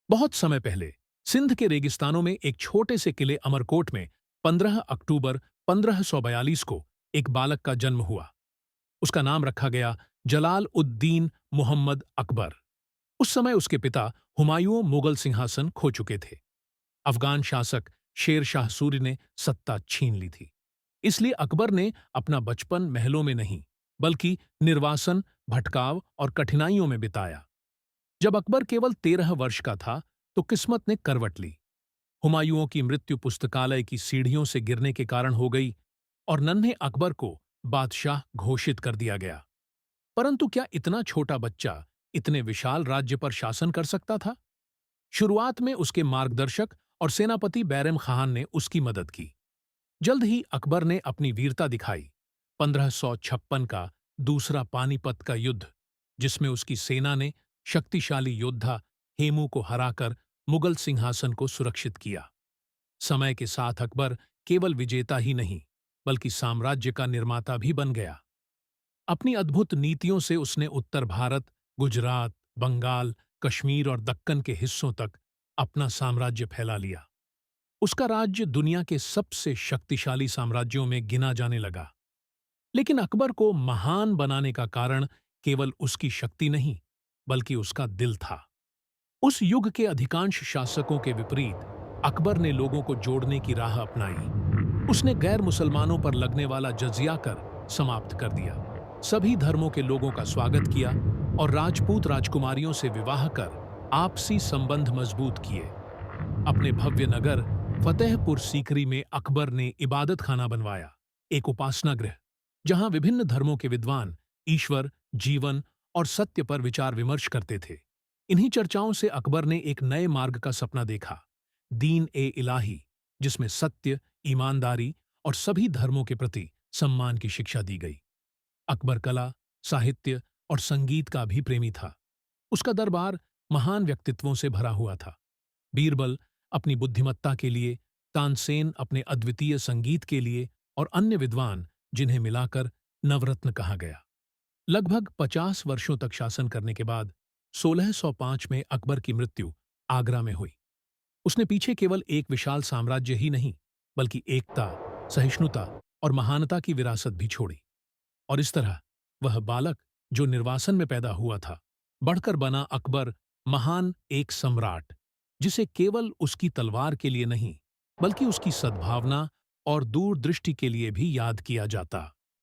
बहुत समय पहले सिंध के रेगिस्तानों में एक छोटे से किले अमरकोट में 15 अक्टूबर 1542 को एक बालक का जन्म हुआ। उसका नाम रखा गया जलाल उद्दीन मुहम्मद अकबर। उस समय उसके पिता हुमायूं मुगल सिंहासन खो चुके थे। अफगान शासक शेर शाह सूरी ने सत्ता छीन ली थी। इसलिए अकबर ने अपना बचपन महलों में नहीं बल्कि निर्वासन, भटकाव और कठिनाइयों में बिताया। जब अकबर केवल 13 वर्ष का था तो किस्मत ने करवट ली। हुमायूं की मृत्यु पुस्तकालय की सीढ़ियों से गिरने के कारण हो गई और नन्हे अकबर को बादशाह घोषित कर दिया गया। परंतु क्या इतना छोटा बच्चा इतने विशाल राज्य पर शासन कर सकता था? शुरुआत में उसके मार्गदर्शक और सेनापति बैरम खान ने उसकी मदद की। जल्द ही अकबर ने अपनी वीरता दिखाई। 1556 का दूसरा पानीपत का युद्ध, जिसमें उसकी सेना ने शक्तिशाली योद्धा हेमू को हराकर मुगल सिंहासन को सुरक्षित किया। समय के साथ अकबर केवल विजेता ही नहीं बल्कि साम्राज्य का निर्माता भी बन गया। अपनी अद्भुत नीतियों से उसने उत्तर भारत, गुजरात, बंगाल, कश्मीर और दक्कन के हिस्सों तक अपना साम्राज्य फैला लिया। उसका राज्य दुनिया के सबसे शक्तिशाली साम्राज्यों में गिना जाने लगा। लेकिन अकबर को महान बनाने का कारण केवल उसकी शक्ति नहीं बल्कि उसका दिल था। उस युग के अधिकांश शासकों के विपरीत अकबर ने लोगों को जोड़ने की राह अपनाई। उसने गैर मुसलमानों पर लगने वाला जजिया कर समाप्त कर दिया, सभी धर्मों के लोगों का स्वागत किया और राजपूत राजकुमारियों से विवाह कर आपसी संबंध मजबूत किए। अपने भव्य नगर फतेहपुर सीकरी में अकबर ने इबादत खाना बनवाया, एक उपासना गृह जहां विभिन्न धर्मों के विद्वान ईश्वर, जीवन और सत्य पर विचार विमर्श करते थे। इन्हीं चर्चाओं से अकबर ने एक नए मार्ग का सपना देखा, दीन ए इलाही, जिसमें सत्य, ईमानदारी और सभी धर्मों के प्रति सम्मान की शिक्षा दी गई। अकबर कला, साहित्य और संगीत का भी प्रेमी था। उसका दरबार महान व्यक्तित्वों से भरा हुआ था। बीरबल अपनी बुद्धिमत्ता के लिए, तानसेन अपने अद्वितीय संगीत के लिए और अन्य विद्वान जिन्हें मिलाकर नवरत्न कहा गया। लगभग 50 वर्षों तक शासन करने के बाद 1605 में अकबर की मृत्यु आगरा में हुई। उसने पीछे केवल एक विशाल साम्राज्य ही नहीं बल्कि एकता, सहिष्णुता और महानता की विरासत भी छोड़ी। और इस तरह वह बालक जो निर्वासन में पैदा हुआ था बढ़कर बना अकबर, महान एक सम्राट जिसे केवल उसकी तलवार के लिए नहीं बल्कि उसकी सद्भावना और दूरदृष्टि के लिए भी याद किया जाता।